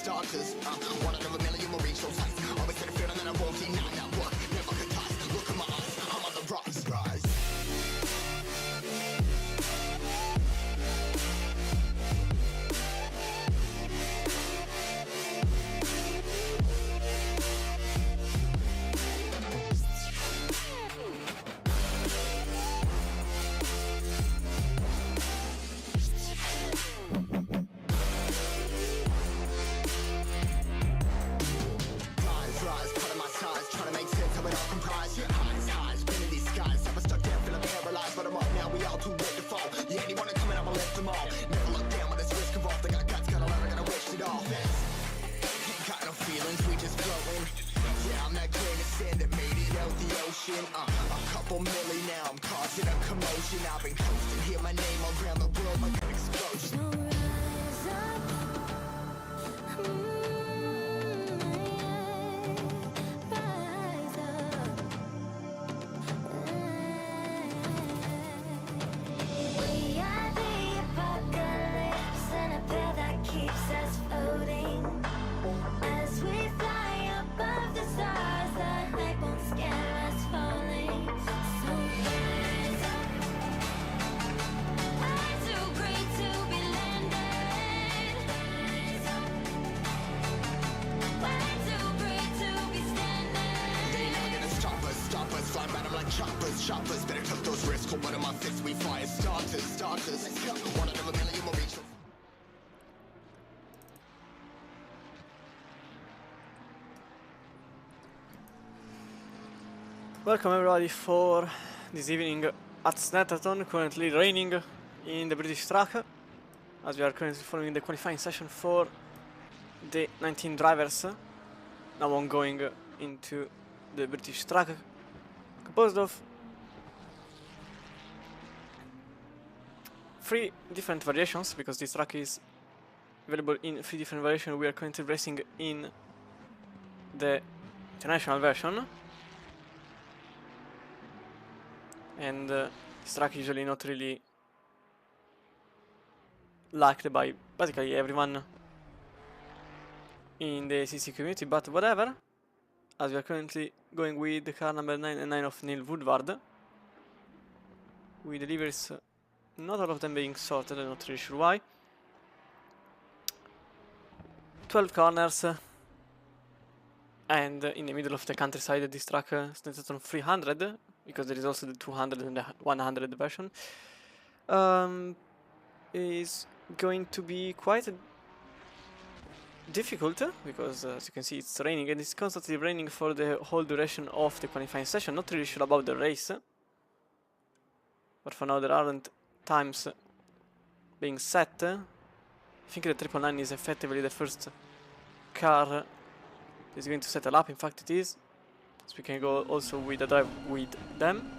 starters. One out of a million will reach those heights. Always had a feeling that I won't deny that one. Never could toss. Look in my eyes, I'm on the rise. A couple milli now, I'm causing a commotion. I've been coasting, hear my name around the world like an explosion. So rise up, rise up. We are the apocalypse, and a pill that keeps us floating. As we fly above the stars, the night won't scare us falling. So rise up, I'm too great to be shoppers. Better took those risks. Hold one of my fists, we fire starters. Let's go. One out of a million, we'll reach. Welcome everybody for this evening at Snetterton, currently raining in the British track, as we are currently following the qualifying session for the 19 drivers, now ongoing into the British track, composed of 3 different variations, because this track is available in 3 different variations. We are currently racing in the international version. And this track usually not really liked by basically everyone in the CC community, but whatever, as we are currently going with the car number 9 of Neil Woodward, with deliveries not all of them being sorted, I'm not really sure why. 12 corners, and in the middle of the countryside this track Snetterton 300, because there is also the 200 and the 100 version, is going to be quite difficult, because as you can see it's raining, and it's constantly raining for the whole duration of the qualifying session. Not really sure about the race, but for now there aren't times being set. I think the 999 is effectively the first car that is going to set a lap. In fact it is, so we can go also with a drive with them.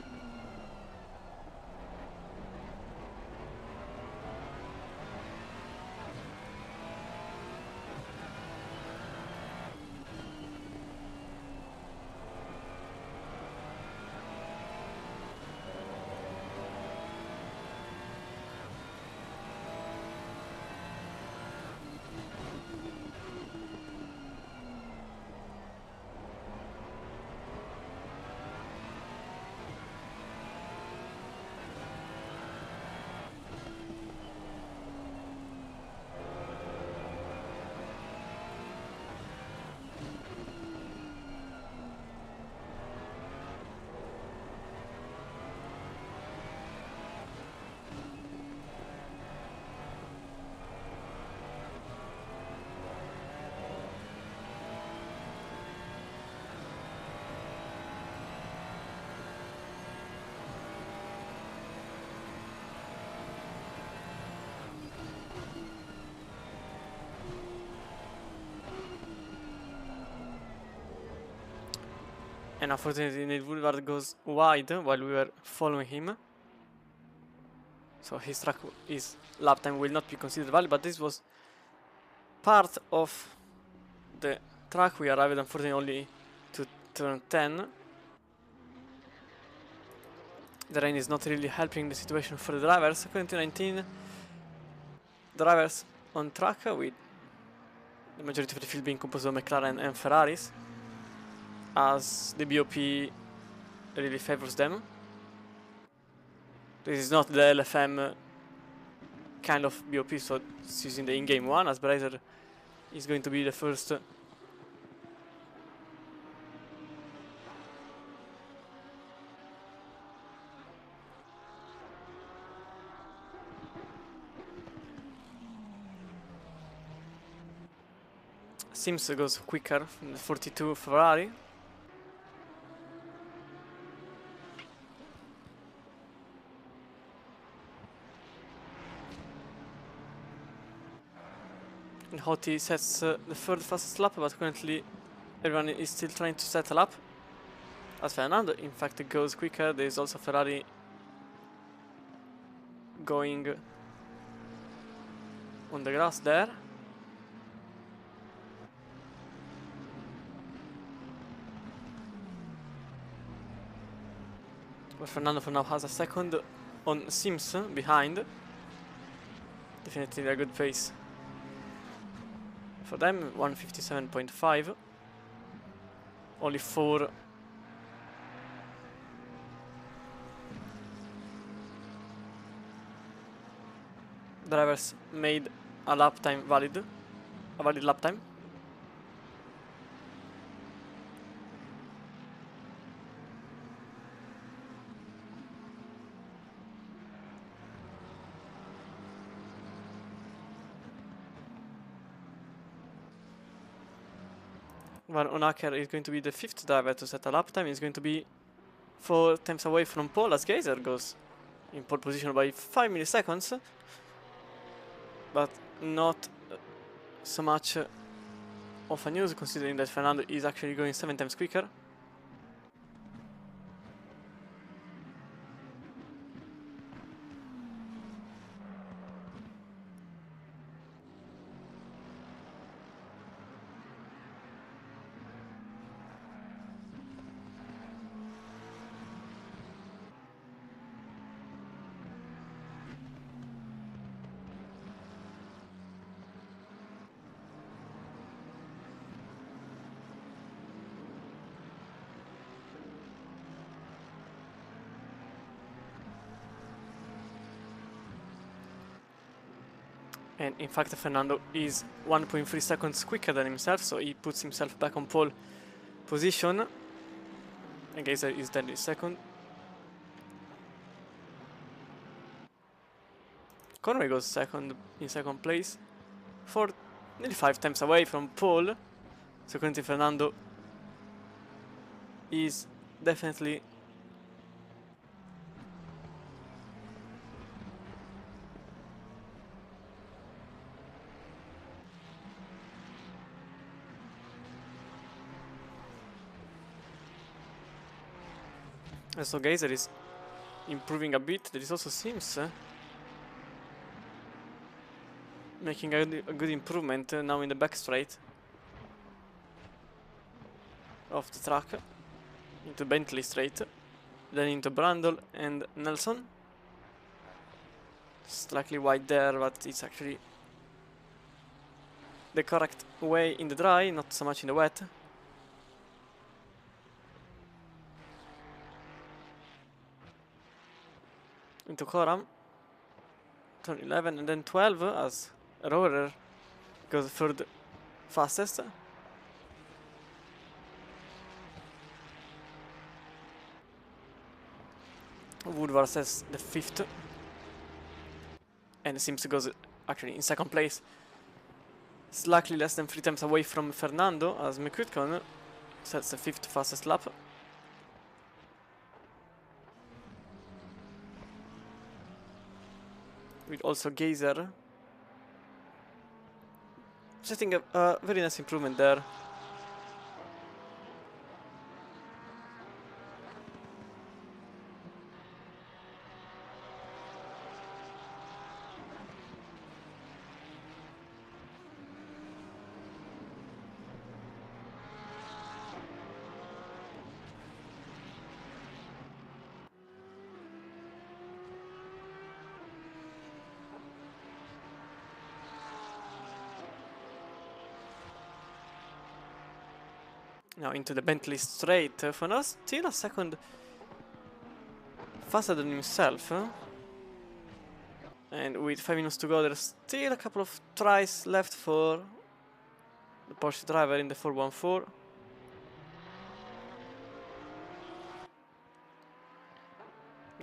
And unfortunately Neil Woodward goes wide while we were following him, so his lap time will not be considered valid, but this was part of the track. We arrived unfortunately only to turn 10. The rain is not really helping the situation for the drivers. Currently 19 drivers on track, with the majority of the field being composed of McLaren and Ferraris, as the BOP really favors them. This is not the LFM kind of BOP, so it's using the in-game one, as Brazer is going to be the first Sims goes quicker from the 42 Ferrari. And Hoti sets the 3rd fastest lap, but currently everyone is still trying to set a lap. As Fernando, in fact, goes quicker. There is also Ferrari going on the grass there. But Fernando for now has a second on Sims behind. Definitely a good pace for them, 157.5. Only 4 drivers made a lap time valid, a valid lap time. Van Onaker is going to be the 5th driver to set a lap time. He's going to be 4 times away from pole as Geyser goes in pole position by 5 milliseconds. But not so much of a news considering that Fernando is actually going 7 times quicker. And in fact Fernando is 1.3 seconds quicker than himself, so he puts himself back on pole position. And Geyser is then in second. Conway goes second in second place, for nearly 5 times away from pole. So currently Fernando is definitely so Geyser is improving a bit. There is also Sims making a good improvement now in the back straight of the track into Bentley straight, then into Brundle and Nelson. Slightly wide there, but it's actually the correct way in the dry, not so much in the wet. Into Coram, turn 11 and then 12 as Rohrer goes third fastest. Woodward says the 5th, and Sims goes actually in second place, slightly less than 3 times away from Fernando as McQuitcon sets the 5th fastest lap. With also Geyser setting a very nice improvement there. Now into the Bentley straight. Fernando still a second faster than himself. And with 5 minutes to go, there's still a couple of tries left for the Porsche driver in the 414.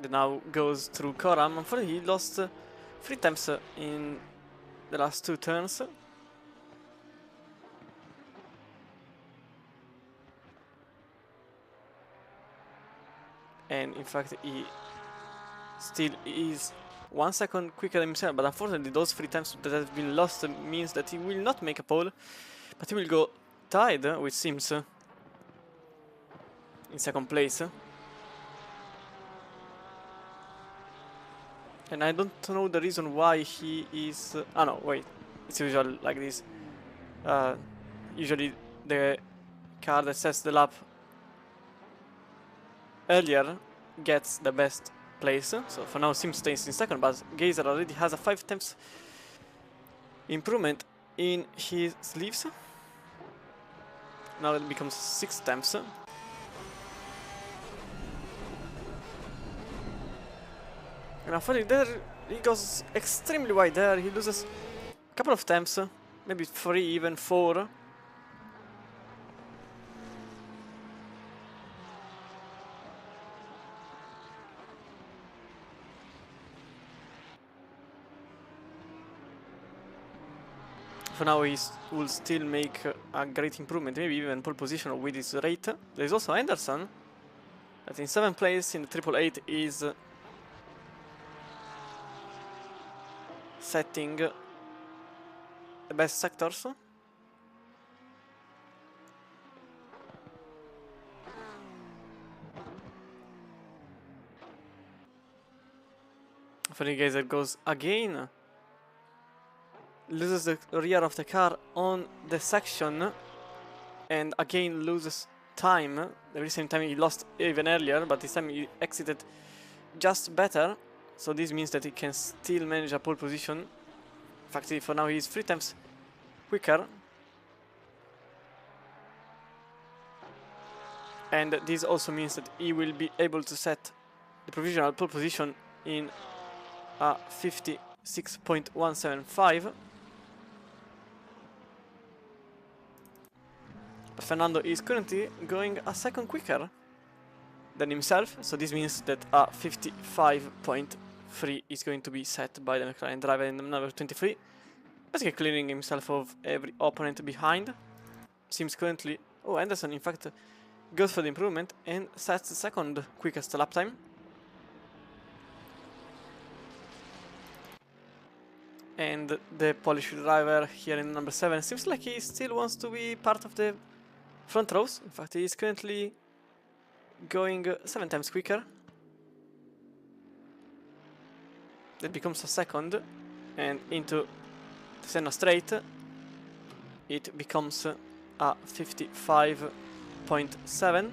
That now goes through Coram. Unfortunately, he lost 3 times in the last 2 turns. And in fact he still is 1 second quicker than himself, but unfortunately those 3 times that have been lost means that he will not make a pole, but he will go tied with Sims in second place. And I don't know the reason why he is... oh no, wait, it's usually like this. Usually the car that sets the lap earlier gets the best place. So for now Sims stays in second, but Geyser already has a 5 times improvement in his sleeves. Now it becomes 6 times. And unfortunately there he goes extremely wide there. He loses a couple of times, maybe 3, even 4. For now, will still make a great improvement, maybe even pole position with his rate. There is also Anderson, that in 7th place in the 888 is setting the best sectors. Fernigazer goes again, loses the rear of the car on the section, and again loses time. The very same time he lost even earlier, but this time he exited just better, so this means that he can still manage a pole position. In fact, for now he is 3 times quicker, and this also means that he will be able to set the provisional pole position in 56.175. But Fernando is currently going a second quicker than himself, so this means that 55.3 is going to be set by the McLaren driver in the number 23, basically clearing himself of every opponent behind. Seems currently... Oh, Anderson in fact goes for the improvement and sets the second quickest lap time. And the Polish driver here in number 7 seems like he still wants to be part of the front rows. In fact, he is currently going 7 times quicker. That becomes a second, and into the Senna straight it becomes a 55.7.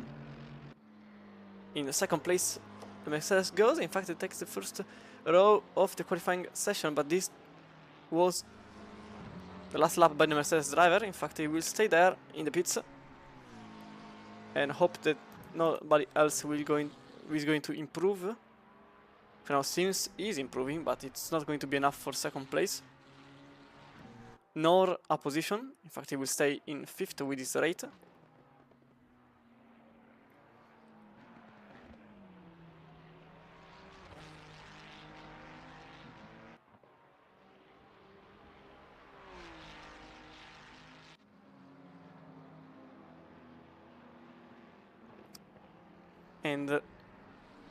In the second place the Mercedes goes. In fact, it takes the first row of the qualifying session, but this was the last lap by the Mercedes driver. In fact, he will stay there in the pits and hope that nobody else is going to improve. For now, Sims is improving, but it's not going to be enough for second place, nor a position. In fact, he will stay in 5th with his rate. And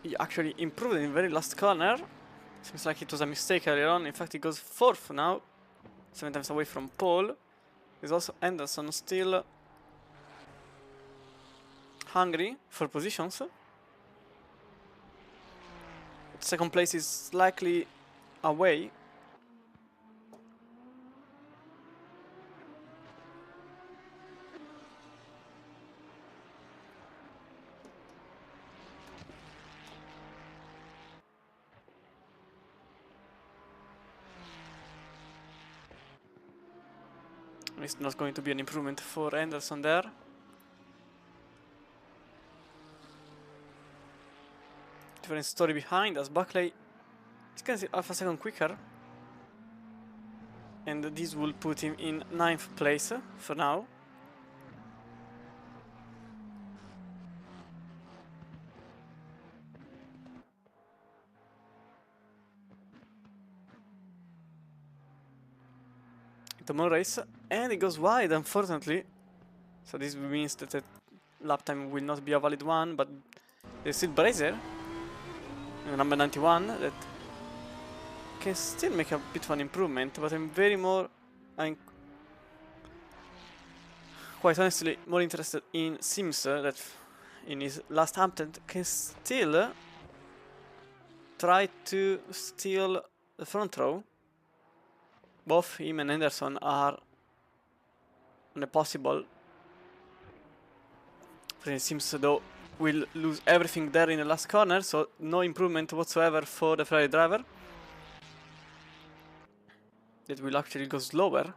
he actually improved in the very last corner. Seems like it was a mistake earlier on. In fact, he goes 4th now, 7 times away from pole. There's also Anderson still hungry for positions. Second place is likely away. It's not going to be an improvement for Anderson there. Different story behind us. Buckley is going to see half a second quicker, and this will put him in 9th place for now. Tomorrow race, and it goes wide, unfortunately. So this means that the lap time will not be a valid one, but there's still Brazier, number 91, that can still make a bit of an improvement, but I'm quite honestly more interested in Sims, that in his last attempt can still try to steal the front row. Both him and Anderson are on a possible. It seems though will lose everything there in the last corner, so no improvement whatsoever for the Ferrari driver. That will actually go slower,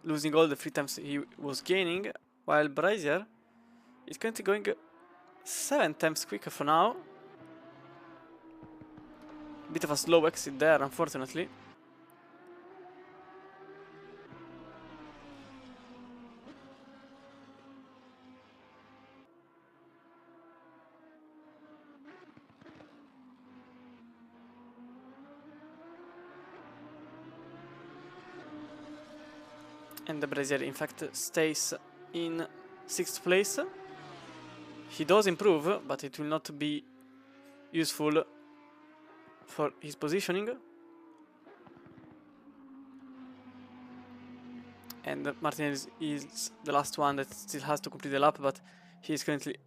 losing all the 3 times he was gaining, while Brazier is currently going 7 times quicker for now. Bit of a slow exit there, unfortunately. And the Brazier in fact stays in 6th place. He does improve, but it will not be useful for his positioning. And Martinez is the last one that still has to complete the lap, but he is currently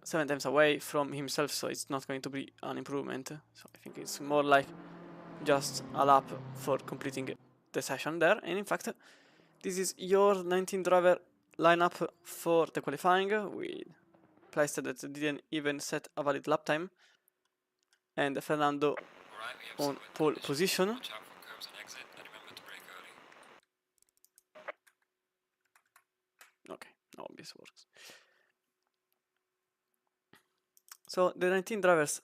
7 times away from himself, so it's not going to be an improvement. So I think it's more like just a lap for completing the session there. And in fact, this is your 19 driver lineup for the qualifying, with Pleister that didn't even set a valid lap time, and Fernando on pole position. Okay, no, this works. So the 19 drivers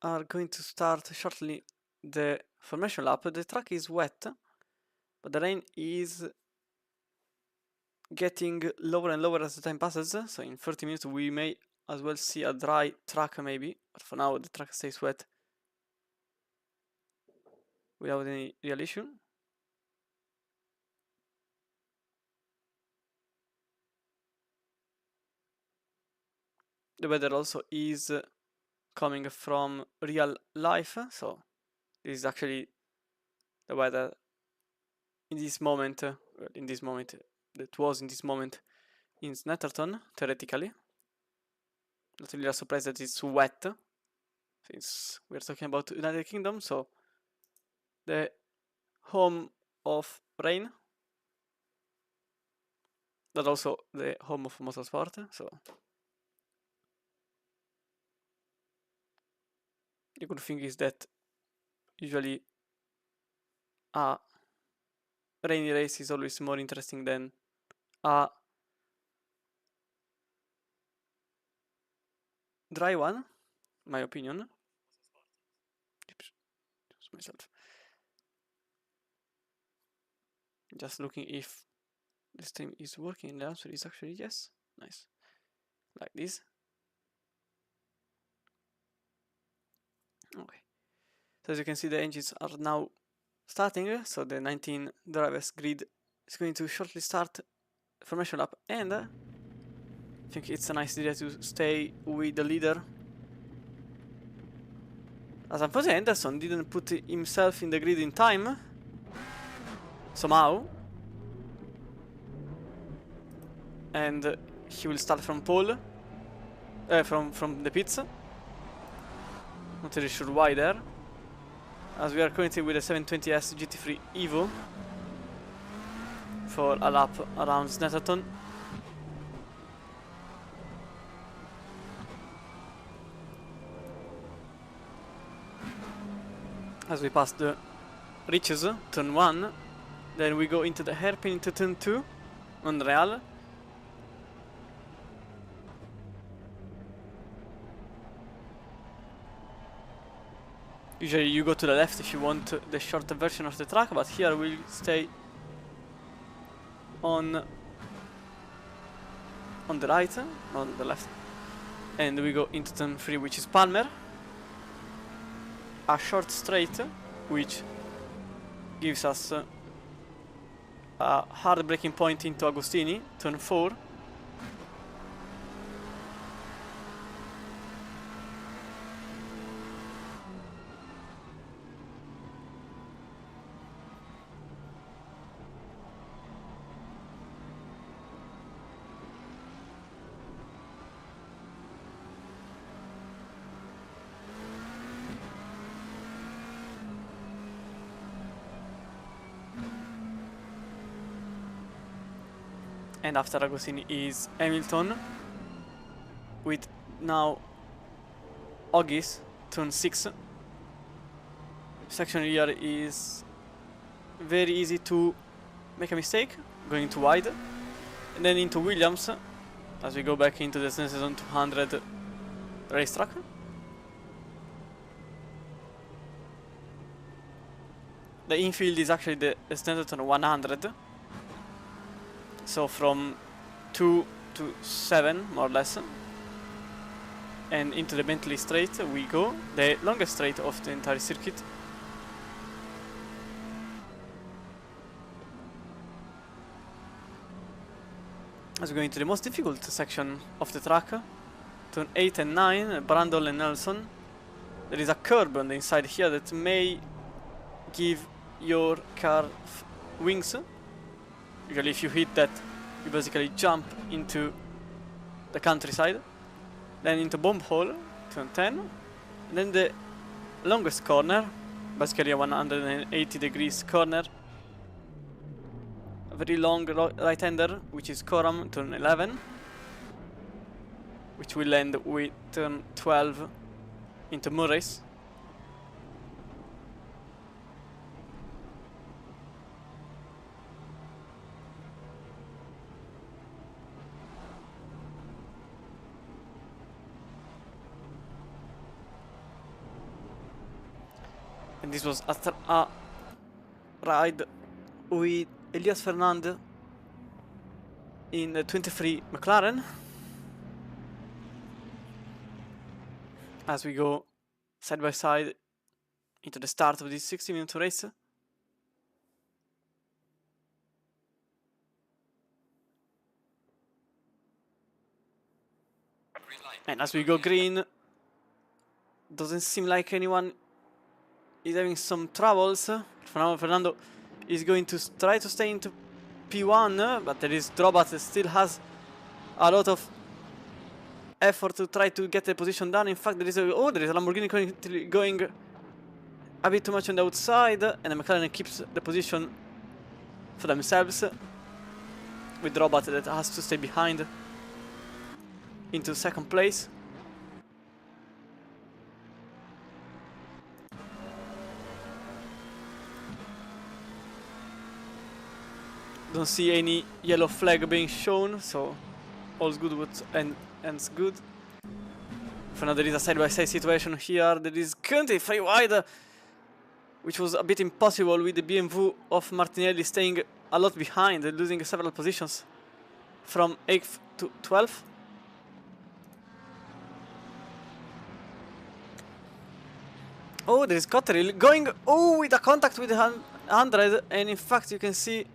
are going to start shortly the formation lap. The track is wet, but the rain is getting lower and lower as the time passes. So in 30 minutes we may as well see a dry track maybe, but for now the track stays wet without any real issue. The weather also is coming from real life, so this is actually the weather in this moment, that was in this moment in Snetterton, theoretically. Not really a surprise that it's wet, since we're talking about United Kingdom, so the home of rain, but also the home of motorsport, so the good thing is that usually a rainy race is always more interesting than a dry one, in my opinion. Oops, myself. Just looking if the stream is working, and the answer is actually yes. Nice. Like this. Okay. So as you can see, the engines are now starting, so the 19 drivers grid is going to shortly start formation lap, and I think it's a nice idea to stay with the leader, as unfortunately Anderson didn't put himself in the grid in time somehow, and he will start from pole, from the pits. Not really sure why there, as we are currently with a 720S GT3 Evo for a lap around Snetterton. As we pass the reaches, turn 1, then we go into the hairpin into turn 2 on Real. Usually you go to the left if you want the shorter version of the track, but here we'll stay on the right, not on the left. And we go into turn 3, which is Palmer. A short straight, which gives us a hard braking point into Agostini, turn 4. And after Agostini is Hamilton, with now Ogis, turn 6. Section here is very easy to make a mistake, going too wide. And then into Williams, as we go back into the Snetterton 200 racetrack. The infield is actually the Snetterton 100. So from 2 to 7, more or less. And into the Bentley straight we go, the longest straight of the entire circuit. As we go into the most difficult section of the track, turn 8 and 9, Brandon and Nelson. There is a curb on the inside here that may give your car wings. Usually if you hit that, you basically jump into the countryside. Then into bomb hole, turn 10. And then the longest corner, basically a 180 degrees corner. A very long right-hander, which is Coram, turn 11. Which will end with turn 12 into Murray's. And this was after a ride with Elias Fernand in the 23 McLaren. As we go side by side into the start of this 60-minute race. And as we go green, doesn't seem like anyone is having some troubles. Fernando is going to try to stay into P1, but there is Drobat that still has a lot of effort to try to get the position done. In fact, there is a Lamborghini going a bit too much on the outside, and the McLaren keeps the position for themselves, with Drobat that has to stay behind into second place. Don't see any yellow flag being shown, so all's good with ends good. For now, there is a side-by-side situation here. There is currently 3 wide, which was a bit impossible with the BMW of Martinelli staying a lot behind, losing several positions from 8th to 12th. Oh, there is Cotterill going with a contact with the 100, and in fact you can see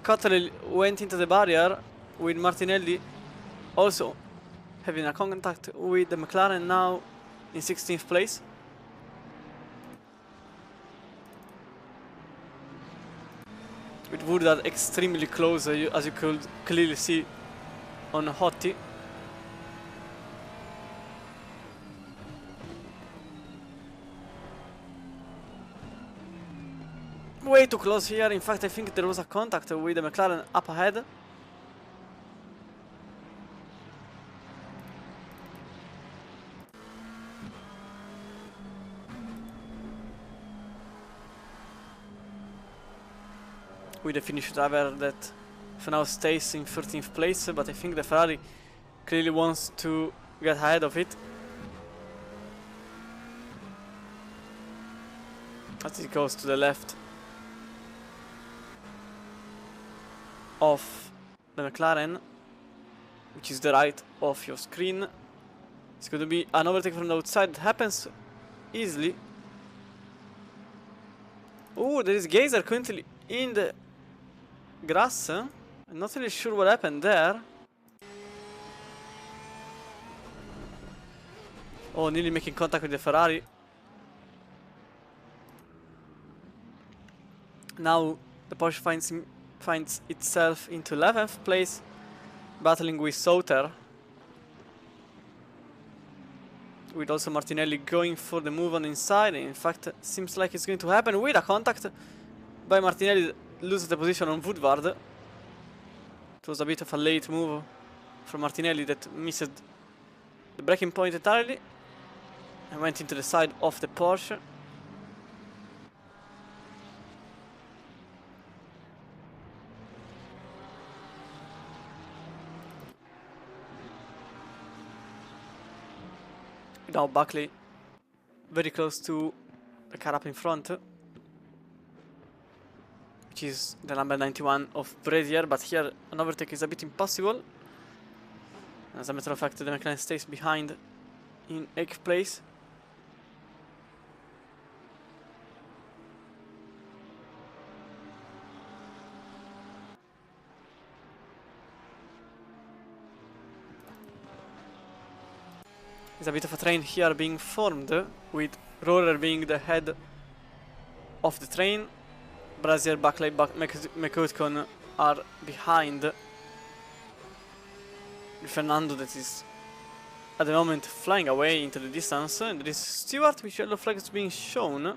Cotterill went into the barrier with Martinelli also having a contact with the McLaren, now in 16th place. With Woodard extremely close, as you could clearly see on Hottie. Way too close here. In fact, I think there was a contact with the McLaren up ahead. With the Finnish driver that for now stays in 13th place, but I think the Ferrari clearly wants to get ahead of it. As it goes to the left of the McLaren, which is the right of your screen. It's going to be an overtake from the outside. It happens easily. Oh, there is Geyser currently in the grass. I'm not really sure what happened there. Oh, nearly making contact with the Ferrari. Now the Porsche finds itself into 11th place, battling with Sauter. With also Martinelli going for the move on inside. In fact, seems like it's going to happen with a contact by Martinelli. Loses the position on Woodward. It was a bit of a late move from Martinelli that missed the braking point entirely and went into the side of the Porsche. Now Buckley very close to the car up in front, which is the number 91 of Brazier, but here an overtake is a bit impossible. As a matter of fact, the McLaren stays behind in 8th place. There's a bit of a train here being formed, with Roller being the head of the train. Brazier, Buckley, McCutcheon are behind. Fernando that is at the moment flying away into the distance, and there is Stewart with yellow flags being shown.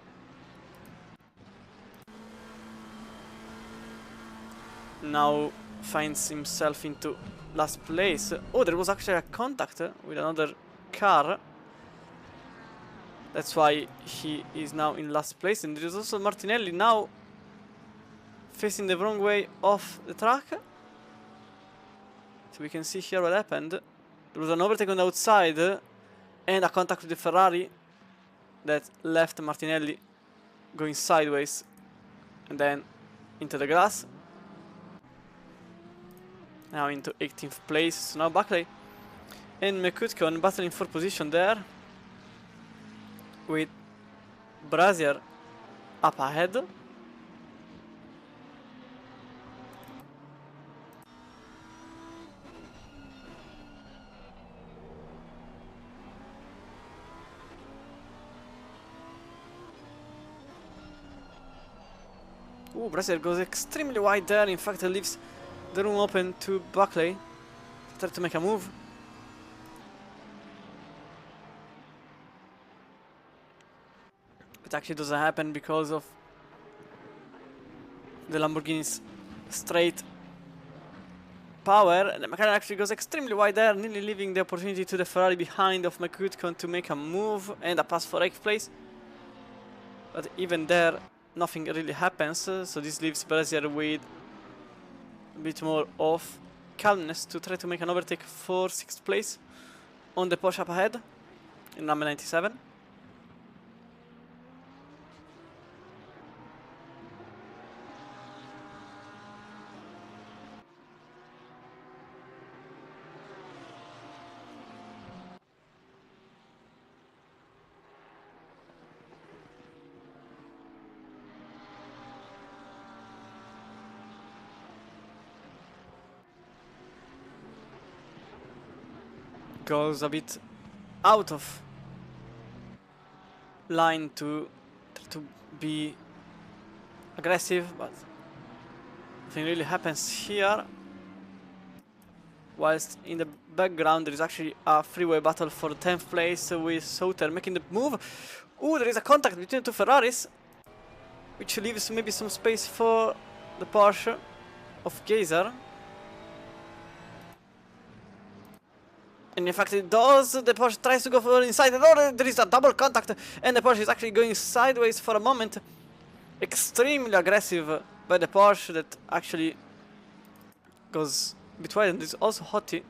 Now finds himself into last place. Oh, there was actually a contact with another car. That's why he is now in last place. And there is also Martinelli now facing the wrong way off the track. So we can see here what happened. There was an overtake on the outside and a contact with the Ferrari that left Martinelli going sideways and then into the grass. Now into 18th place. So now Buckley and McCutcheon battling for position there, with Brazier up ahead. Ooh, Brazier goes extremely wide there. In fact, it leaves the room open to Buckley to try to make a move. It actually doesn't happen because of the Lamborghini's straight power. And the McLaren actually goes extremely wide there, nearly leaving the opportunity to the Ferrari behind of McCutcheon to make a move and a pass for 8th place. But even there, nothing really happens, so this leaves Brazier with a bit more of calmness to try to make an overtake for 6th place on the Porsche up ahead in number 97. Goes a bit out of line to be aggressive, but nothing really happens here. Whilst in the background there is actually a freeway battle for 10th place with Sauter making the move. Ooh, there is a contact between the two Ferraris, which leaves maybe some space for the Porsche of Geyser. And in fact it does. The Porsche tries to go for inside the door. There is a double contact and the Porsche is actually going sideways for a moment. Extremely aggressive by the Porsche that actually goes a bit wide. And there's also Hottie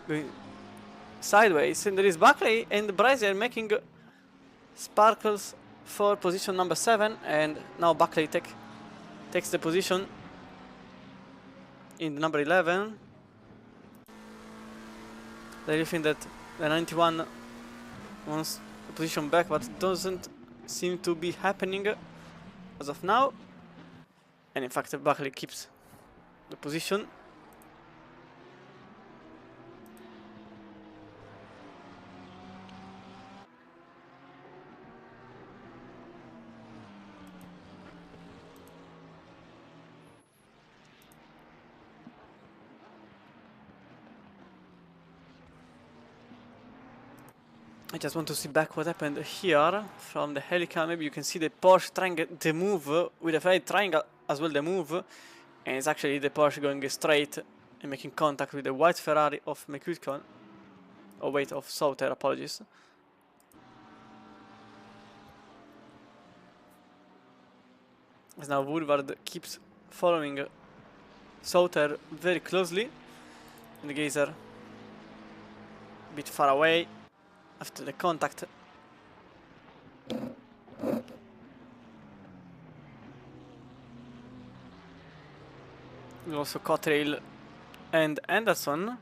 going sideways. And there is Buckley and Brazier making sparkles for position number 7. And now Buckley takes the position in number 11. They think that the 91 wants the position back, but it doesn't seem to be happening as of now. And in fact, Buckley keeps the position. I just want to see back what happened here from the helicopter. Maybe you can see the Porsche trying the move with the Ferrari trying as well the move, and it's actually the Porsche going straight and making contact with the white Ferrari of McCutcheon. Oh wait, of Sauter, apologies. As now Woodward keeps following Sauter very closely, and the Geyser a bit far away after the contact. We also Cottrell and Anderson.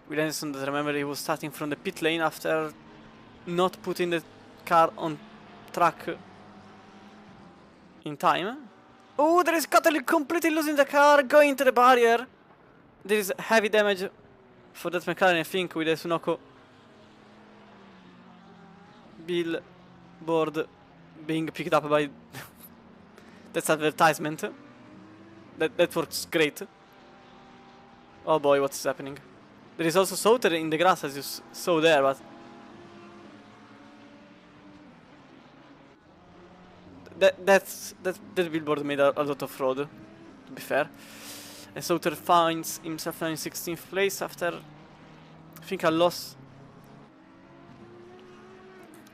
With Anderson, that remember he was starting from the pit lane after not putting the car on track in time. Oh, there is Cottrell completely losing the car, going to the barrier. There is heavy damage for that McLaren, I think, with the Sunoco billboard being picked up by that's advertisement. That works great. Oh boy, what's happening? There is also Sauter in the grass, as you saw there, but that billboard made a lot of fraud, to be fair. And Sauter finds himself now in 16th place after, I think, a loss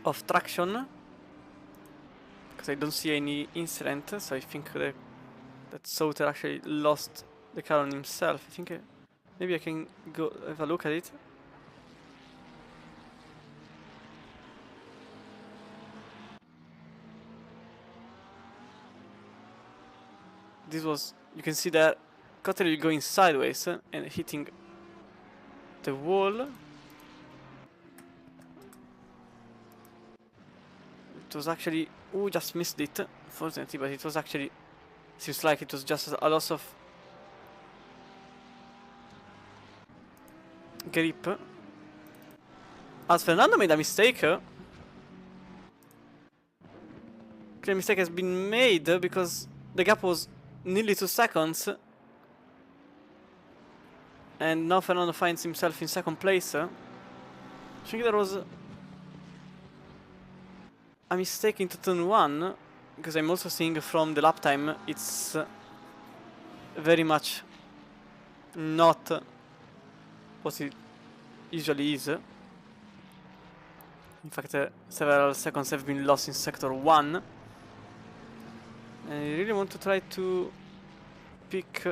of traction, because I don't see any incident, so I think that Sauter actually lost the car on himself. I think maybe I can go have a look at it. This was, you can see that Cottery going sideways and hitting the wall. It was actually, oh, just missed it, unfortunately, but it was actually, seems like it was just a loss of grip. As Fernando made a mistake, clear mistake has been made because the gap was nearly 2 seconds. And now Fernando finds himself in second place. I think there was a mistake into turn 1, because I'm also seeing from the lap time it's very much not what it usually is. In fact, several seconds have been lost in sector 1. And I really want to try to pick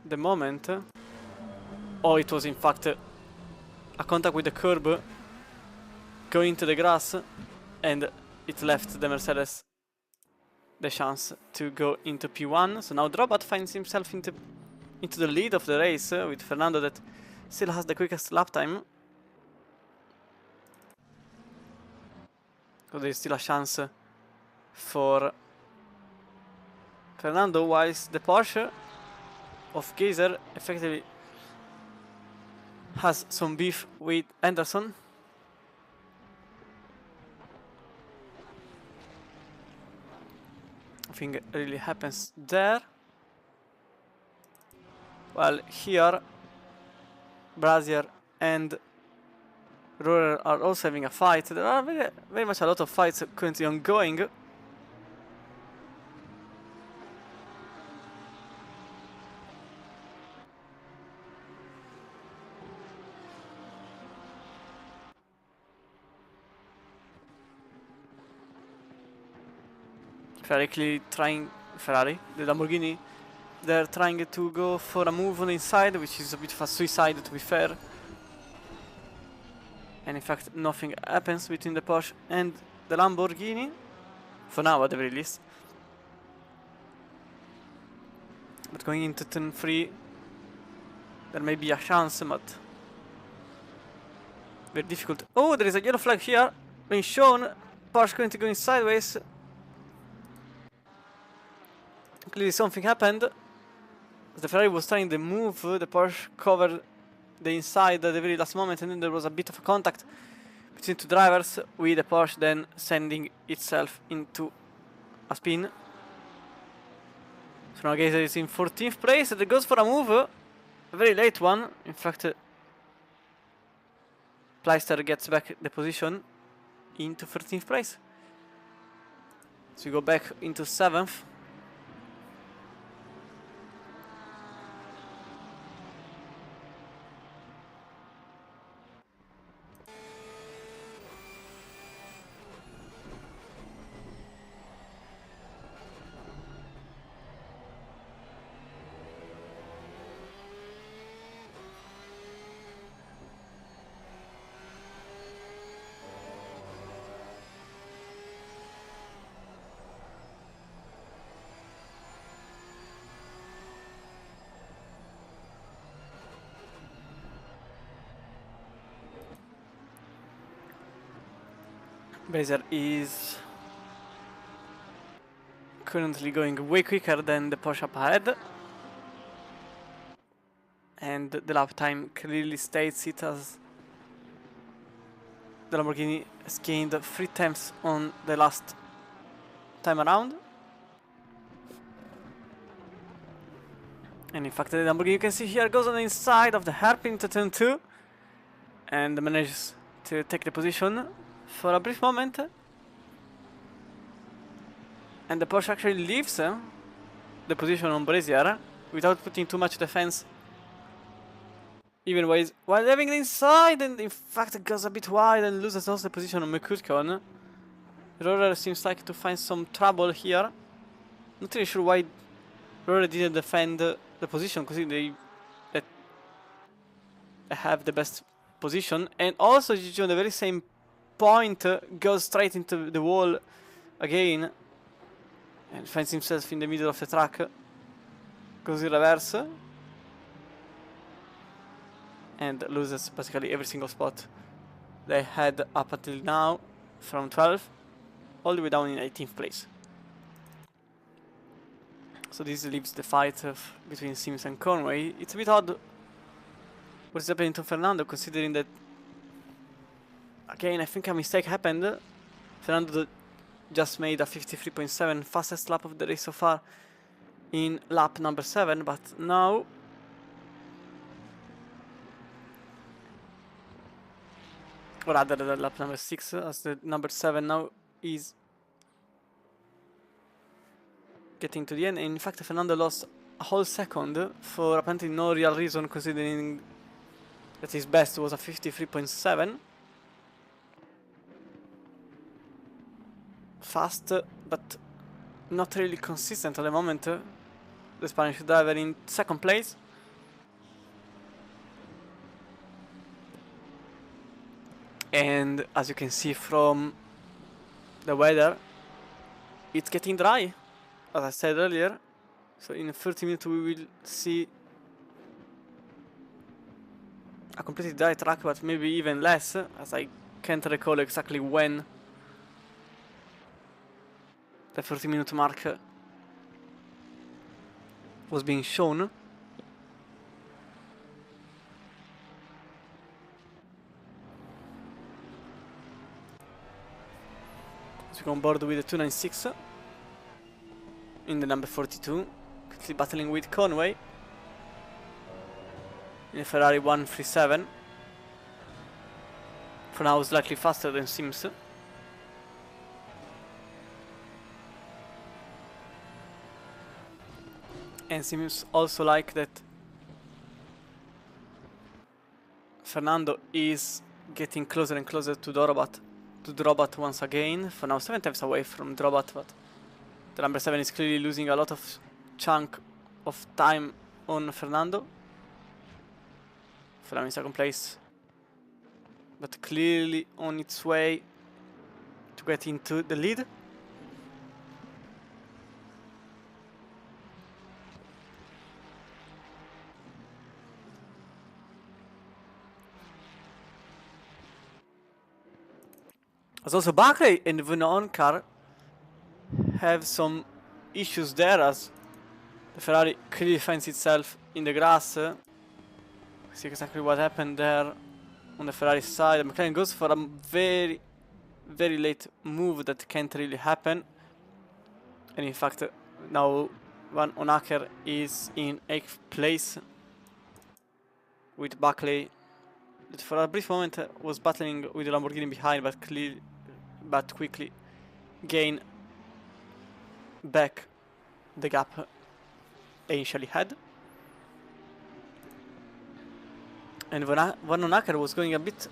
the moment. Oh, it was in fact a contact with the curb going into the grass, and it left the Mercedes the chance to go into P1. So now Drobat finds himself into the lead of the race, with Fernando that still has the quickest lap time. So there is still a chance for Fernando, whilst the Porsche of Geyser effectively has some beef with Anderson. Nothing really happens there. Well, here Brazier and Rohrer are also having a fight. There are very much a lot of fights currently ongoing. The Lamborghini, they're trying to go for a move on the inside, which is a bit of a suicide, to be fair. And in fact, nothing happens between the Porsche and the Lamborghini, for now at the very least. But going into turn 3, there may be a chance, but very difficult. Oh, there is a yellow flag here being shown. Porsche currently going sideways. Clearly something happened. As the Ferrari was trying to move, the Porsche covered the inside at the very last moment, and then there was a bit of a contact between two drivers, with the Porsche then sending itself into a spin. So now Geyser is in 14th place, and it goes for a move, a very late one. In fact, Pleister gets back the position into 13th place. So we go back into 7th. Brazier is currently going way quicker than the Porsche up ahead. and the lap time clearly states it as the Lamborghini has gained 3 tenths on the last time around. And in fact the Lamborghini you can see here goes on the inside of the hairpin into turn 2 and manages to take the position for a brief moment. And the Porsche actually leaves the position on Brazier without putting too much defense, even while leaving the inside, and in fact it goes a bit wide and loses also the position on McCutcheon. Rorer seems like to find some trouble here. Not really sure why Rorer didn't defend the position, considering that they have the best position. And also GG on the very same point goes straight into the wall again and finds himself in the middle of the track. Goes in reverse and loses basically every single spot they had up until now, from 12th all the way down in 18th place. So this leaves the fight between Sims and Conway. It's a bit odd what is happening to Fernando, considering that, again, I think a mistake happened. Fernando just made a 53.7 fastest lap of the race so far in lap number 7, but now or rather the lap number 6, as the number 7 now is getting to the end. And in fact Fernando lost a whole second for apparently no real reason, considering that his best was a 53.7. Fast, but not really consistent at the moment. The Spanish driver in 2nd place. And as you can see from the weather, it's getting dry, as I said earlier. So in 30 minutes we will see a completely dry track, but maybe even less, as I can't recall exactly when the 30-minute mark was being shown. So we go on board with the 296 in the number 42, quickly battling with Conway in a Ferrari 137. For now slightly faster than Sims. And seems also like that Fernando is getting closer and closer to Drobat once again. For now 7 times away from Drobat, but the number 7 is clearly losing a lot of chunk of time on Fernando. For now in 2nd place, but clearly on its way to get into the lead. As also Barclay and Venon car have some issues there, as the Ferrari clearly finds itself in the grass. See exactly what happened there on the Ferrari side. The McLaren goes for a very, very late move that can't really happen. And in fact, now Van Onaker is in 8th place with Barclay, that for a brief moment was battling with the Lamborghini behind, but quickly gain back the gap they initially had. And Van Onaker was going a bit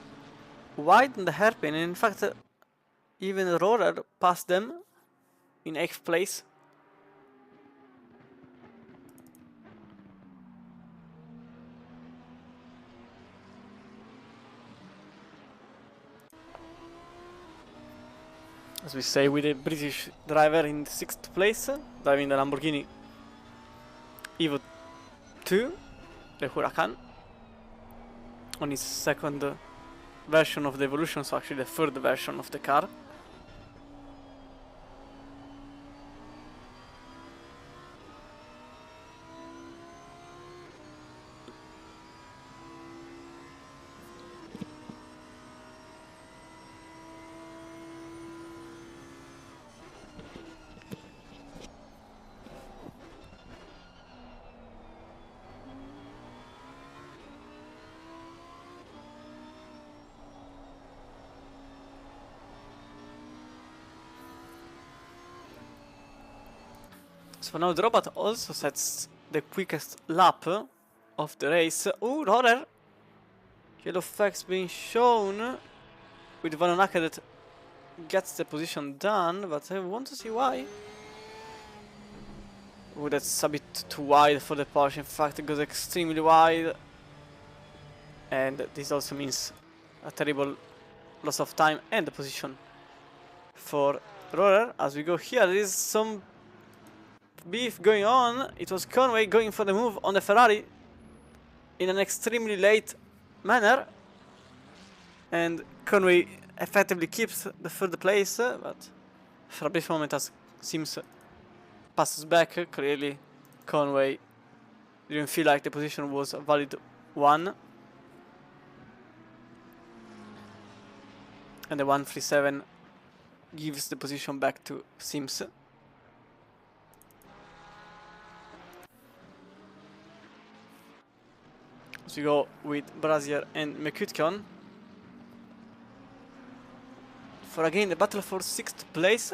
wide on the hairpin, and in fact even Rohrer passed them in 8th place. As we say, with a British driver in 6th place, driving the Lamborghini Evo 2, the Huracan, on his 2nd version of the Evolution, so actually the 3rd version of the car. So now the robot also sets the quickest lap of the race. Ooh, Roller! Yellow flags being shown with Vanonaka that gets the position done, but I want to see why. Ooh, that's a bit too wide for the Porsche. In fact, it goes extremely wide. And this also means a terrible loss of time and the position for Roller. As we go here, there is some beef going on. It was Conway going for the move on the Ferrari in an extremely late manner. And Conway effectively keeps the third place, but for a brief moment as Sims passes back, clearly Conway didn't feel like the position was a valid one. And the 137 gives the position back to Sims. So we go with Brazier and McCutcheon for again the battle for 6th place.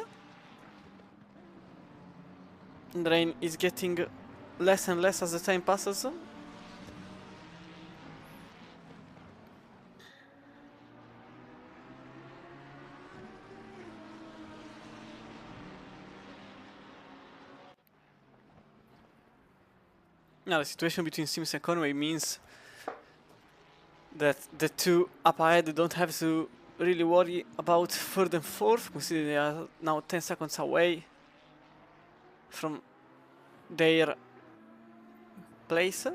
And the rain is getting less and less as the time passes. Now the situation between Sims and Conway means that the two up ahead don't have to really worry about third and fourth, considering they are now 10 seconds away from their place.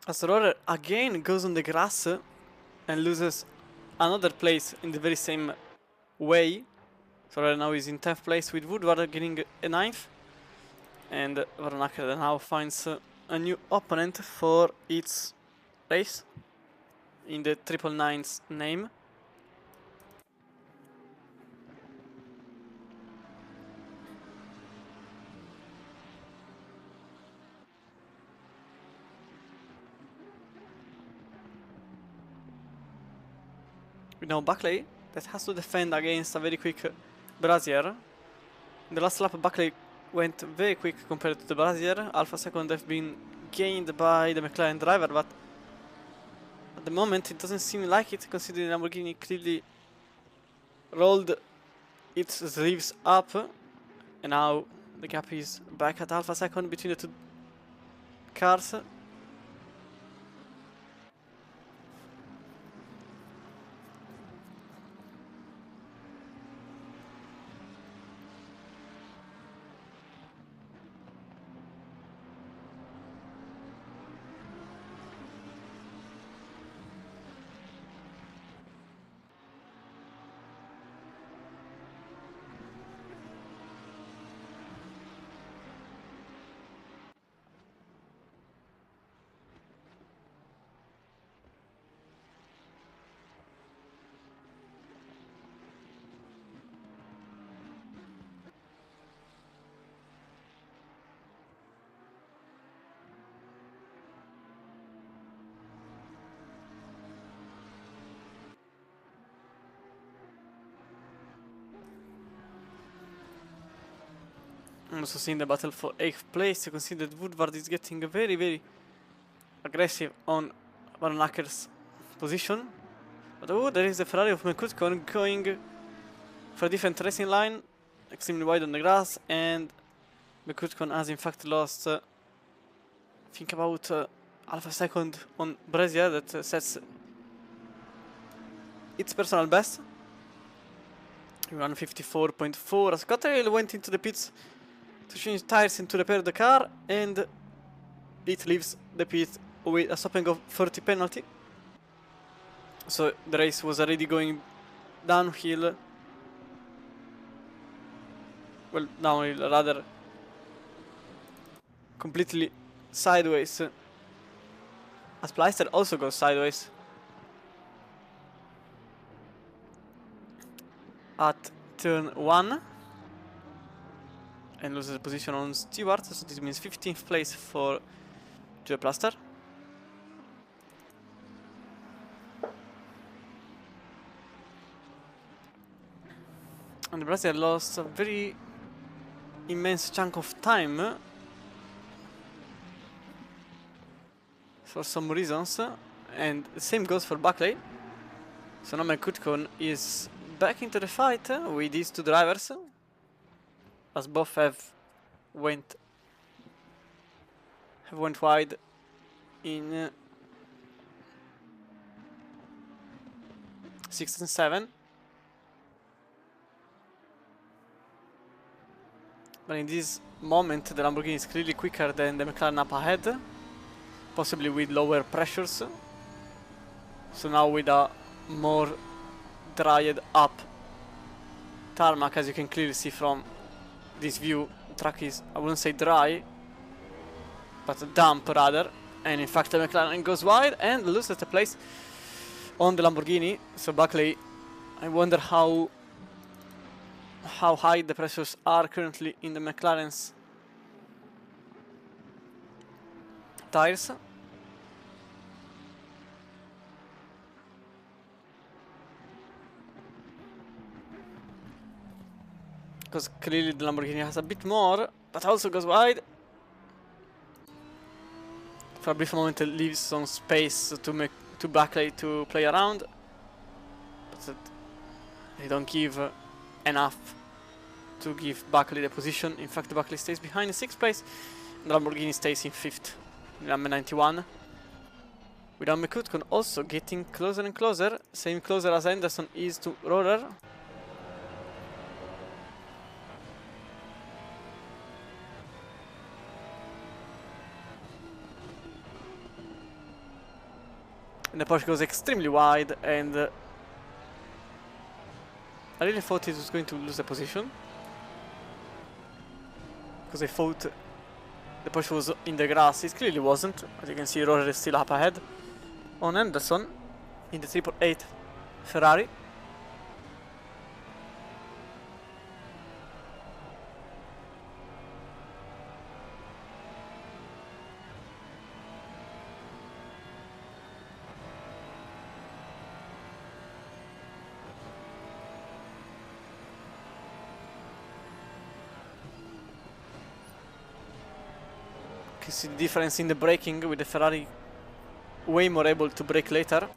As Roller again goes on the grass and loses another place in the very same way. So right now he's in 10th place with Woodward getting a 9th. And Varnacker now finds a new opponent for its race in the 999's name. We know Buckley that has to defend against a very quick Brazier. In the last lap Buckley went very quick compared to the Brazier. Alpha second have been gained by the McLaren driver, but at the moment it doesn't seem like it, considering Lamborghini clearly rolled its sleeves up, and now the gap is back at Alpha second between the two cars. I'm also seeing the battle for 8th place. You can see that Woodward is getting very aggressive on Varnacker's position. But oh, there is the Ferrari of McCutcheon going for a different racing line, extremely wide on the grass, and McCutcheon has in fact lost, think about half a second on Brazier that sets its personal best. 154.4 as Cotterill went into the pits to change tires and to repair the car, and it leaves the pit with a stopping of 30 penalty. So the race was already going downhill. Well, downhill rather, completely sideways. As Pleister also goes sideways at turn 1 and loses the position on Stewart, so this means 15th place for Joe Plaster. And Brazil lost a very immense chunk of time for some reasons, and the same goes for Buckley. So now Kutkon is back into the fight with these two drivers, as both have went wide in 6 and 7. But in this moment the Lamborghini is clearly quicker than the McLaren up ahead, possibly with lower pressures. So now with a more dried up tarmac, as you can clearly see from this view, the track is, I wouldn't say dry, but damp rather. And in fact the McLaren goes wide and loses the place on the Lamborghini. So Buckley, I wonder how high the pressures are currently in the McLaren's tires. Because clearly the Lamborghini has a bit more, but also goes wide. For a brief moment it leaves some space to Buckley to play around, but they don't give enough to give Buckley the position. In fact, Buckley stays behind in 6th place, and the Lamborghini stays in 5th, number 91. With Kutkon also getting closer and closer, same closer as Anderson is to Roller. And the Porsche goes extremely wide, and I really thought it was going to lose the position, because I thought the Porsche was in the grass. It clearly wasn't. As you can see, Roger is still up ahead on Anderson in the 888 Ferrari. You see the difference in the braking, with the Ferrari way more able to brake later.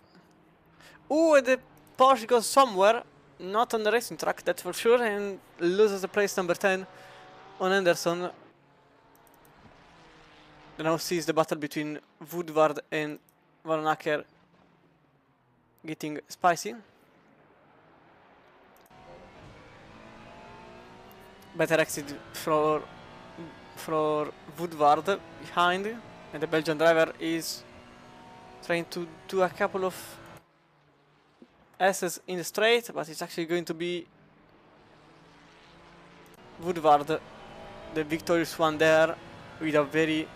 Ooh, and the Porsche goes somewhere, not on the racing track, that's for sure, and loses the place number 10 on Anderson. And now sees the battle between Woodward and Vanhoenacker getting spicy. Better exit for Woodward behind, and the Belgian driver is trying to do a couple of S's in the straight, but it's actually going to be Woodward, the victorious one there, with a very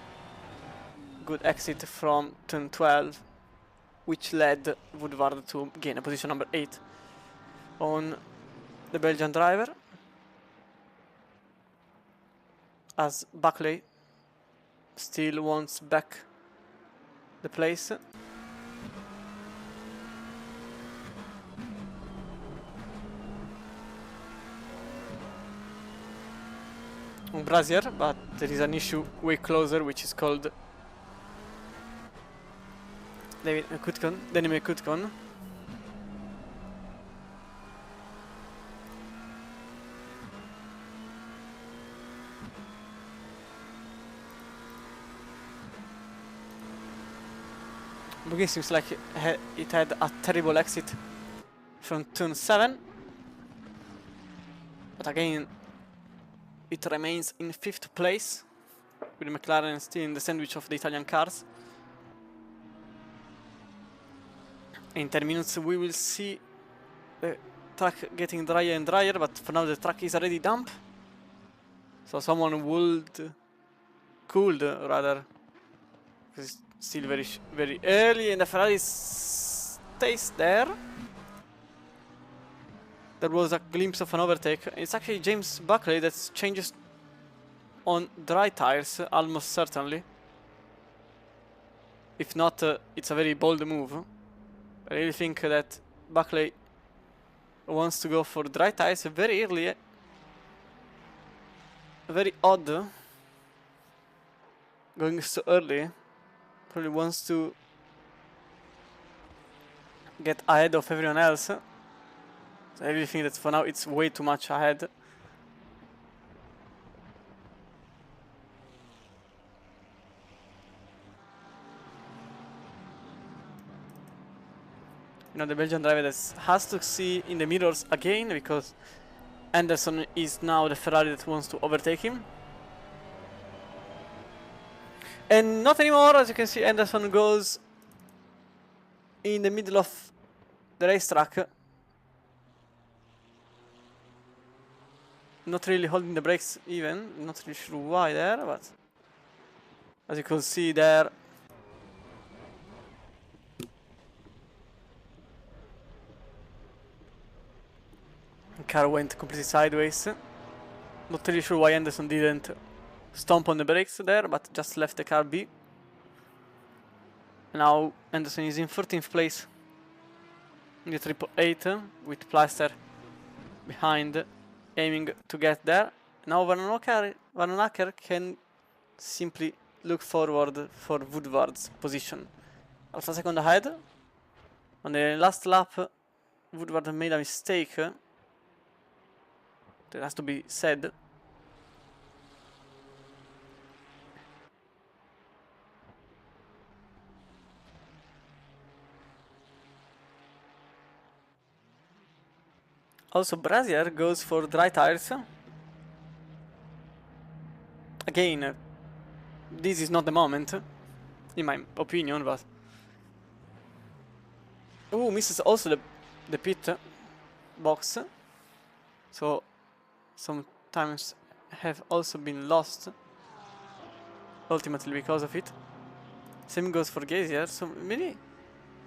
good exit from turn 12, which led Woodward to gain a position number 8 on the Belgian driver, as Buckley still wants back the place. On Brazier, but there is an issue way closer, which is called Danny McCutcheon. It seems like it had a terrible exit from turn 7, but again it remains in 5th place, with McLaren still in the sandwich of the Italian cars. In 10 minutes we will see the track getting drier and drier, but for now the track is already damp, so someone could rather, because it's still very early, and the Ferrari stays there. There was a glimpse of an overtake. It's actually James Buckley that changes on dry tires, almost certainly. If not, it's a very bold move. I really think that Buckley wants to go for dry tires very early. Very odd. Going so early. Probably wants to get ahead of everyone else. So I really think that for now it's way too much ahead. You know, the Belgian driver has to see in the mirrors again, because Anderson is now the Ferrari that wants to overtake him. And not anymore, as you can see, Anderson goes in the middle of the racetrack. Not really holding the brakes even, not really sure why there, but as you can see there, the car went completely sideways. Not really sure why Anderson didn't stomp on the brakes there, but just left the car be. Now Anderson is in 14th place in the 888 with Plaster behind, aiming to get there. Now Van Acker can simply look forward for Woodward's position. Half a second ahead. On the last lap, Woodward made a mistake. That has to be said. Also, Brazier goes for dry tires. Again, this is not the moment, in my opinion, but... Ooh, misses also the pit box. So, some times have also been lost, ultimately because of it. Same goes for Gazier, so many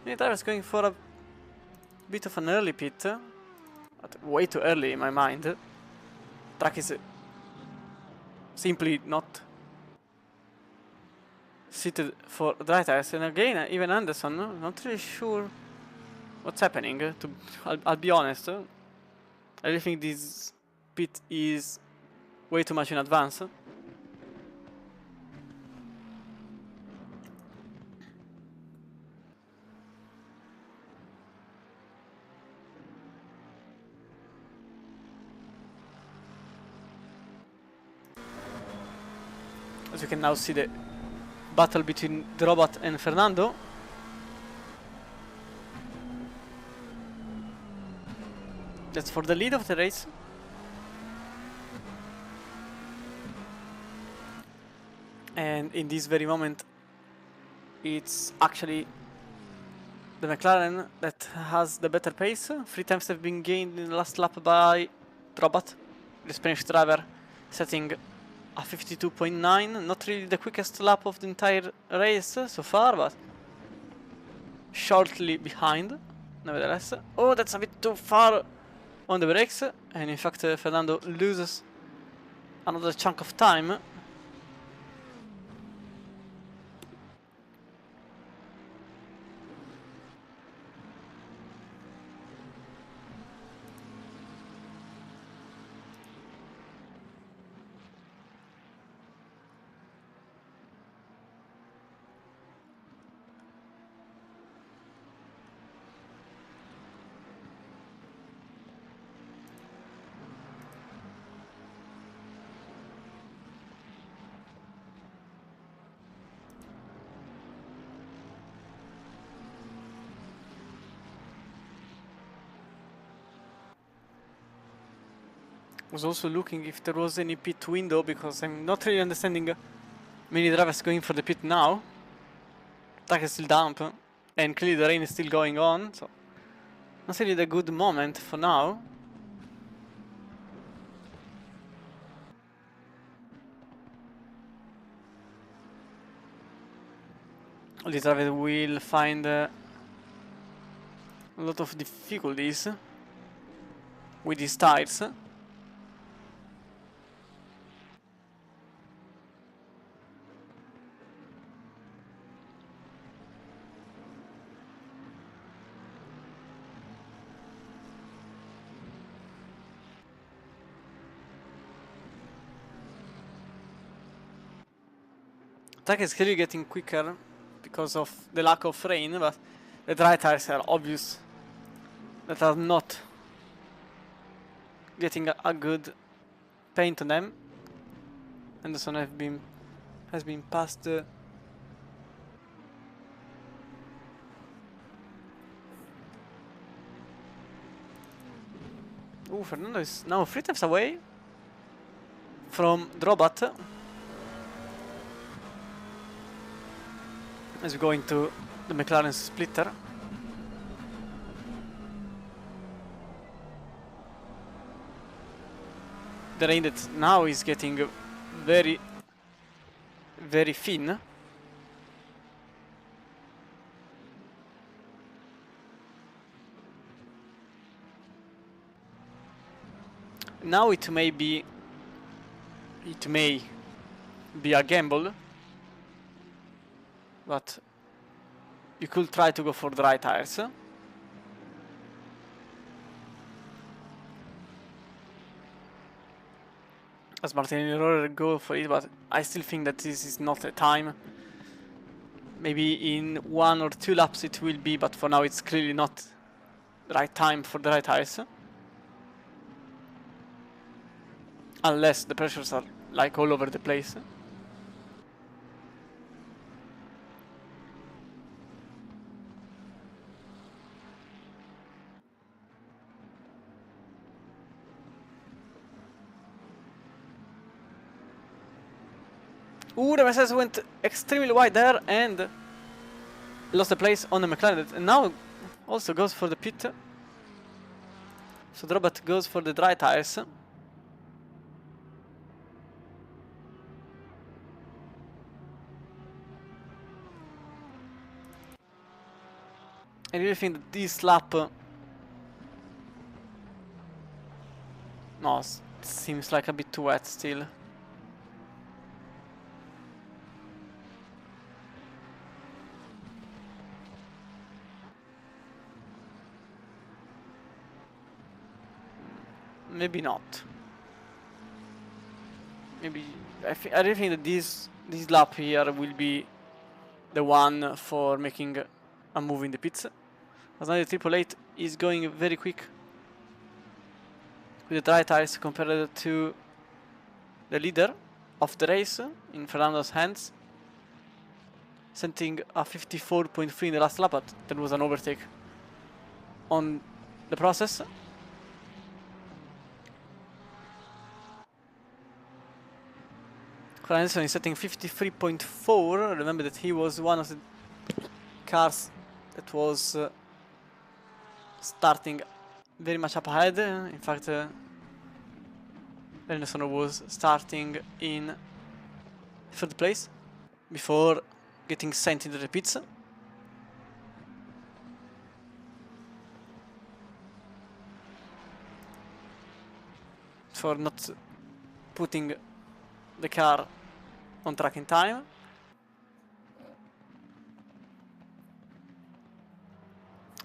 drivers going for a bit of an early pit. But way too early in my mind. Track is simply not seated for dry tires, and again, even Anderson, not really sure what's happening. I'll be honest. I really think this pit is way too much in advance. As you can now see the battle between the robot and Fernando. That's for the lead of the race. And in this very moment, it's actually the McLaren that has the better pace. 3 times have been gained in the last lap by Robot, the Spanish driver, setting a 52.9. Not really the quickest lap of the entire race so far, but shortly behind, nevertheless. Oh, that's a bit too far on the brakes, and in fact Fernando loses another chunk of time. Was also looking if there was any pit window, because I'm not really understanding many drivers going for the pit now. Track is still damp, and clearly the rain is still going on, so not really the good moment for now. This driver will find a lot of difficulties with his tires. Track is clearly getting quicker because of the lack of rain, but the dry tires are obvious that are not getting a good paint on them. Anderson has been passed. Fernando is now 3 tenths away from Drobat as we go into the McLaren splitter. The rain that now is getting very, very thin. Now it may be a gamble, but you could try to go for dry tires. As Martin and Roller go for it, but I still think that this is not a time. Maybe in 1 or 2 laps it will be, but for now it's clearly not the right time for the dry tires. Unless the pressures are like all over the place. The Mercedes went extremely wide there and lost the place on the McLaren, and now also goes for the pit. So Drobat goes for the dry tires. I really think that this lap no, seems like a bit too wet still. Maybe not. Maybe I really think that this lap here will be the one for making a move in the pits. As now the 888 is going very quick with the dry tires compared to the leader of the race in Fernando's hands, setting a 54.3 in the last lap, but there was an overtake on the process. Anderson is setting 53.4. Remember that he was one of the cars that was starting very much up ahead. In fact, Anderson was starting in 3rd place before getting sent into the pits. For not putting the car on track in time.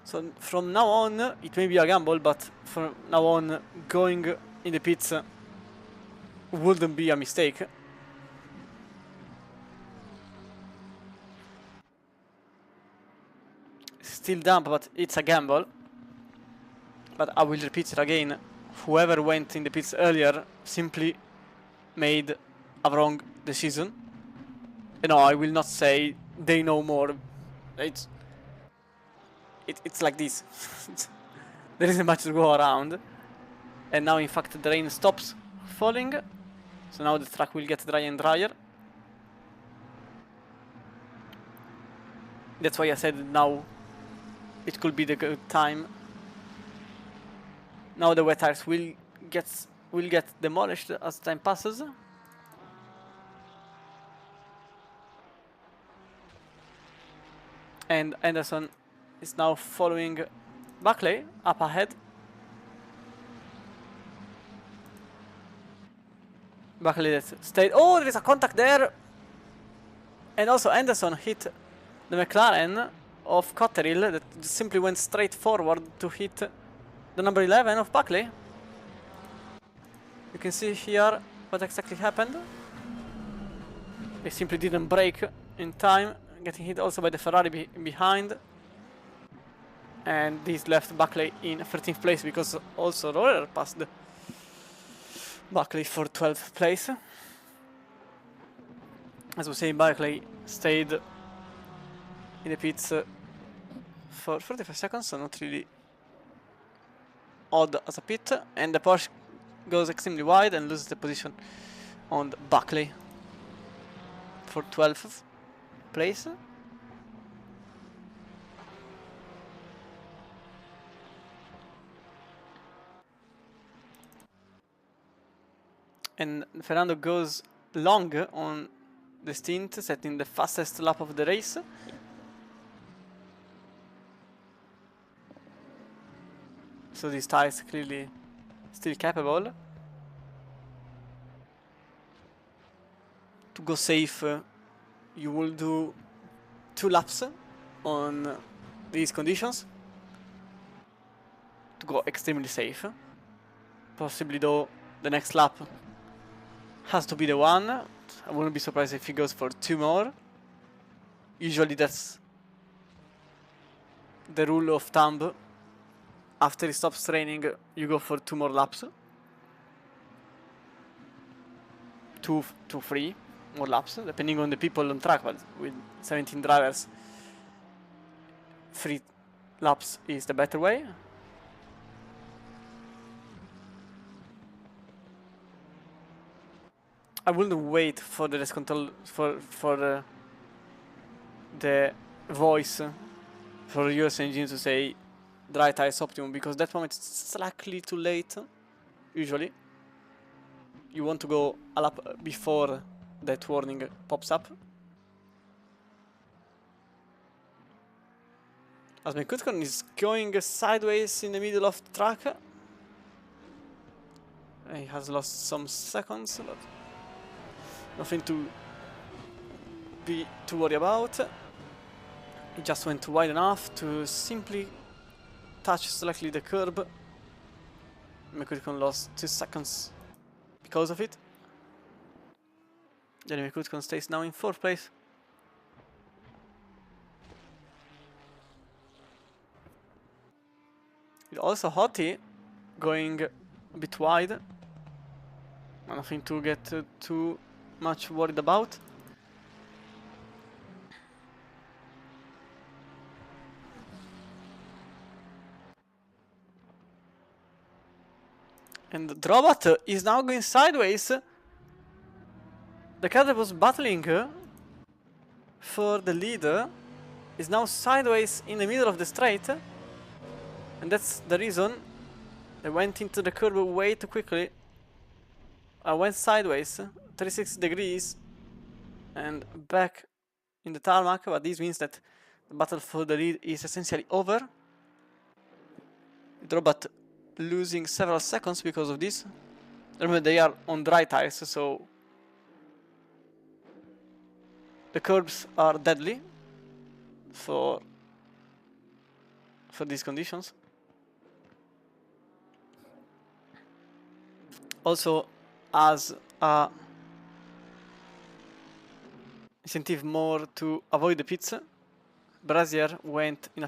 So from now on it may be a gamble, but from now on going in the pits wouldn't be a mistake. Still damp, but it's a gamble. But I will repeat it again. Whoever went in the pits earlier simply made a wrong decision. No, I will not say they know more. It's like this. There isn't much to go around. And now in fact the rain stops falling. So now the track will get drier and drier. That's why I said now it could be the good time. Now the wet tires will get demolished as time passes. And Anderson is now following Buckley up ahead. Buckley that stayed. Oh, there is a contact there. And also Anderson hit the McLaren of Cotterill that simply went straight forward to hit the number 11 of Buckley. You can see here what exactly happened. They simply didn't brake in time, getting hit also by the Ferrari behind. And this left Buckley in 13th place because also Roller passed Buckley for 12th place. As we say, Buckley stayed in the pits for 45 seconds, so not really odd as a pit. And the Porsche goes extremely wide and loses the position on Buckley for 12th place. And Fernando goes long on the stint, setting the fastest lap of the race. So this tire is clearly still capable. To go safe, you will do 2 laps on these conditions. To go extremely safe. Possibly though, the next lap has to be the one. I wouldn't be surprised if he goes for 2 more. Usually that's the rule of thumb. After he stops training, you go for 2 more laps. 2, 3 more laps, depending on the people on track, but with 17 drivers, 3 laps is the better way. I wouldn't wait for the race control for the voice for the US engine to say dry tires optimum, because that moment it's slightly too late. Usually, you want to go a lap before that warning pops up. As McCutcheon is going sideways in the middle of the track. He has lost some seconds, but nothing to be too worried about. He just went wide enough to simply touch slightly the curb. McCutcheon lost 2 seconds because of it. Jenny McCutcheon stays now in 4th place. Also Hottie going a bit wide. Nothing to get too much worried about. And Drobat is now going sideways. The car that was battling for the lead is now sideways in the middle of the straight. And that's the reason they went into the curb way too quickly. I went sideways, 36 degrees, and back in the tarmac, but this means that the battle for the lead is essentially over. Drobat losing several seconds because of this. Remember, they are on dry tires, so the curbs are deadly for these conditions. Also, as a incentive more to avoid the pits, Brazier went in a